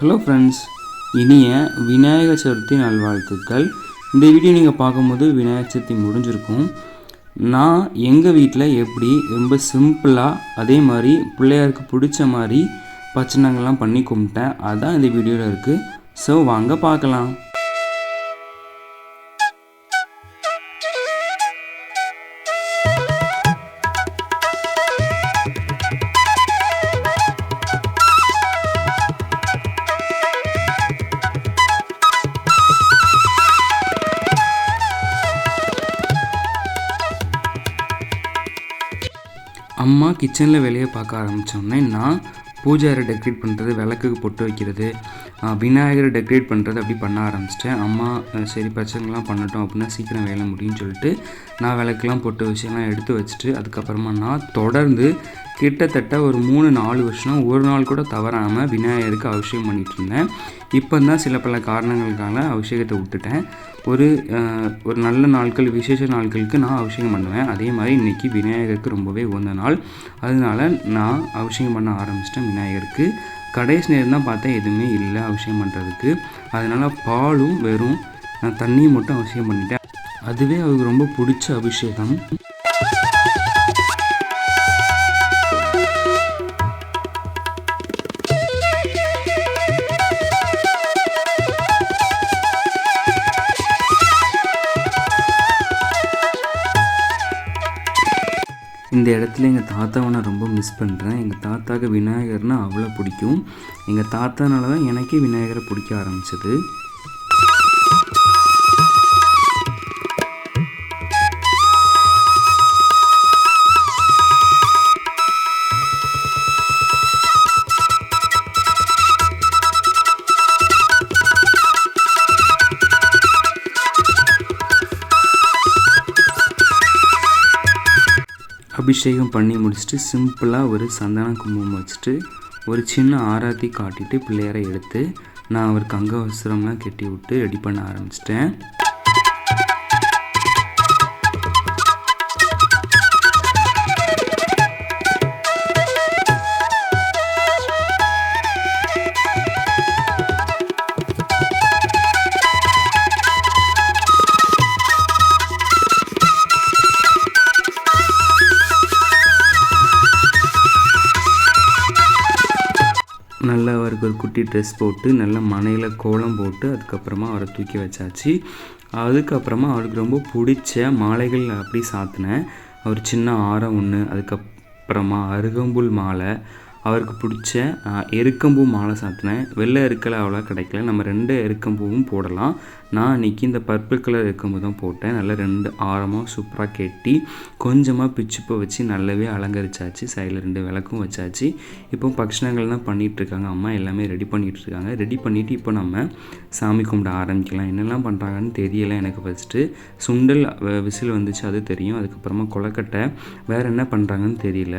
Hello friends, இனிய விநாயகர் சதுர்த்தி நல்வாழ்த்துக்கள். இந்த வீடியோ நீங்கள் பார்க்கும்போது விநாயகர் சதுர்த்தி முடிஞ்சிருக்கும். நான் எங்கள் வீட்டில் எப்படி ரொம்ப சிம்பிளாக அதே மாதிரி பிள்ளையாருக்கு பிடிச்ச மாதிரி பச்சனைங்கள்லாம் பண்ணி கும்பிட்டேன். அதுதான் இந்த வீடியோவில் இருக்குது. ஸோ வாங்க பார்க்கலாம். அம்மா கிச்சனில் வேலையை பார்க்க ஆரம்பித்தோடனே நான் பூஜாரை டெக்கரேட் பண்ணுறது, விளக்குக்கு பொட்டு வைக்கிறது, விநாயகரை டெக்கரேட் பண்ணுறது அப்படி பண்ண ஆரம்பிச்சிட்டேன். அம்மா சரி பச்சைங்கள்லாம் பண்ணட்டும் அப்படின்னா சீக்கிரம் வேலை முடியும்னு சொல்லிட்டு நான் விளக்குலாம் பொட்டு வச்சுலாம் எடுத்து வச்சுட்டு அதுக்கப்புறமா நான் தொடர்ந்து கிட்டத்தட்ட ஒரு 3-4 வருஷம் ஒரு நாள் கூட தவறாமல் விநாயகருக்கு அபிஷேகம் பண்ணிகிட்டு இருந்தேன். இப்போ தான் சில பல காரணங்களுக்காக அபிஷேகத்தை விட்டுட்டேன். ஒரு நல்ல நாட்கள், விசேஷ நாட்களுக்கு நான் அபிஷேகம் பண்ணுவேன். அதே மாதிரி இன்றைக்கி விநாயகருக்கு ரொம்பவே உகந்த நாள். அதனால நான் அபிஷேகம் பண்ண ஆரம்பிச்சிட்டேன் விநாயகருக்கு. கடைசி நேரம் தான் பார்த்தேன் எதுவுமே இல்லை அபிஷேகம் பண்ணுறதுக்கு. அதனால் பாலும் வெறும் தண்ணியும் மட்டும் அபிஷேகம் பண்ணிட்டேன். அதுவே அவருக்கு ரொம்ப பிடிச்ச அபிஷேகம். இந்த இடத்துல எங்கள் தாத்தாவை நான் ரொம்ப மிஸ் பண்ணுறேன். எங்கள் தாத்தாவுக்கு விநாயகர்னால் அவ்வளோ பிடிக்கும். எங்கள் தாத்தானால தான் எனக்கே விநாயகரை பிடிக்க ஆரம்பிச்சது. அபிஷேகம் பண்ணி முடிச்சுட்டு சிம்பிளாக ஒரு சந்தன குங்குமம் வச்சுட்டு ஒரு சின்ன ஆராத்தி காட்டிட்டு பிள்ளையாரை எடுத்து நான் அவருக்கு அங்கவஸ்திரம்லாம் கட்டி விட்டு ரெடி பண்ண ஆரம்பிச்சிட்டேன். நல்லா அவருக்கு ஒரு குட்டி ட்ரெஸ் போட்டு நல்லா மனையில் கோலம் போட்டு அதுக்கப்புறமா அவரை தூக்கி வச்சாச்சு. அதுக்கப்புறமா அவருக்கு ரொம்ப பிடிச்ச மாலைகள் அப்படி சாத்தினேன். அவர் சின்ன ஆரம் ஒன்று, அதுக்கப்புறமா அருகம்புல் மாலை, அவருக்கு பிடிச்ச எருக்கம்பூ மாலை சாத்தினேன். வெள்ளை எருக்கலை அவ்வளோ கிடைக்கல, நம்ம 2 எருக்கம்பூவும் போடலாம். நான் இன்றைக்கி இந்த பர்பிள் கலர் எருக்கம்பூ தான் போட்டேன். நல்லா 2 ஆரமாக சூப்பராக கெட்டி கொஞ்சமாக பிச்சுப்பை வச்சு நல்லாவே அலங்கரிச்சாச்சு. சைடில் 2 விளக்கும் வச்சாச்சு. இப்போ பக்ஷணங்கள் தான் பண்ணிகிட்ருக்காங்க. அம்மா எல்லாமே ரெடி பண்ணிகிட்ருக்காங்க. ரெடி பண்ணிவிட்டு இப்போ நம்ம சாமி கும்பிட ஆரம்பிக்கலாம். என்னெல்லாம் பண்ணுறாங்கன்னு தெரியலை எனக்கு. ஃபஸ்ட்டு சுண்டல் விசில் வந்துச்சு, அது தெரியும். அதுக்கப்புறமா கொலக்கட்டை, வேறு என்ன பண்ணுறாங்கன்னு தெரியல.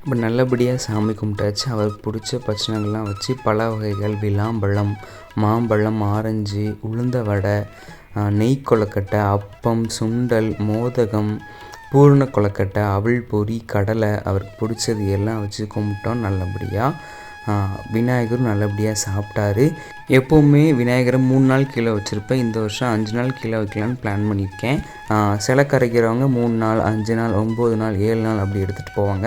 இப்போ நல்லபடியாக சாமி கும்பிட்டாச்சு. அவருக்கு பிடிச்ச பச்சனைகள்லாம் வச்சு பல வகைகள், விளாம்பழம், மாம்பழம், ஆரஞ்சு, உளுந்த வடை, நெய் கொழுக்கட்டை, அப்பம், சுண்டல், மோதகம், பூரண கொழுக்கட்டை, அவல் பொரி, கடலை, அவருக்கு பிடிச்சது எல்லாம் வச்சு கும்பிட்டோம் நல்லபடியாக. விநாயகரும் நல்லபடியாக சாப்பிட்டாரு. எப்போவுமே விநாயகரை 3 நாள் கீழே வச்சுருப்பேன். இந்த வருஷம் 5 நாள் கீழே வைக்கலான்னு பிளான் பண்ணியிருக்கேன். சிலை கரைக்கிறவங்க 3 நாள் 5 நாள் 9 நாள் 7 நாள் அப்படி எடுத்துகிட்டு போவாங்க.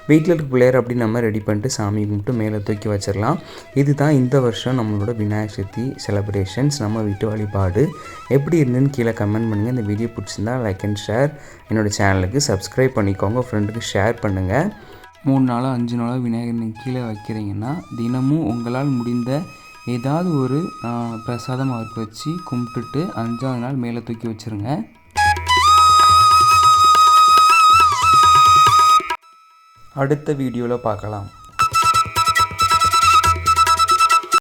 வீட்டில் இருக்க பிள்ளையர் அப்படி நம்ம ரெடி பண்ணிட்டு சாமி கும்பிட்டு மேலே தூக்கி வச்சிடலாம். இதுதான் இந்த வருஷம் நம்மளோட விநாயகர் சதுர்த்தி செலிப்ரேஷன்ஸ், நம்ம வீட்டு வழிபாடு. எப்படி இருந்துன்னு கீழே கமெண்ட் பண்ணுங்கள். இந்த வீடியோ பிடிச்சிருந்தா லைக் அண்ட் ஷேர். என்னோடய சேனலுக்கு சப்ஸ்கிரைப் பண்ணிக்கோங்க, ஃப்ரெண்டுக்கு ஷேர் பண்ணுங்கள். 3 நாளோ 5 நாளோ விநாயகர் நீங்கள் கீழே வைக்கிறீங்கன்னா தினமும் உங்களால் முடிந்த ஏதாவது ஒரு பிரசாதம் அவருக்கு வச்சு கும்பிட்டுட்டு 5ஆவது நாள் மேலே தூக்கி வச்சுருங்க. அடுத்த வீடியோவில் பார்க்கலாம்.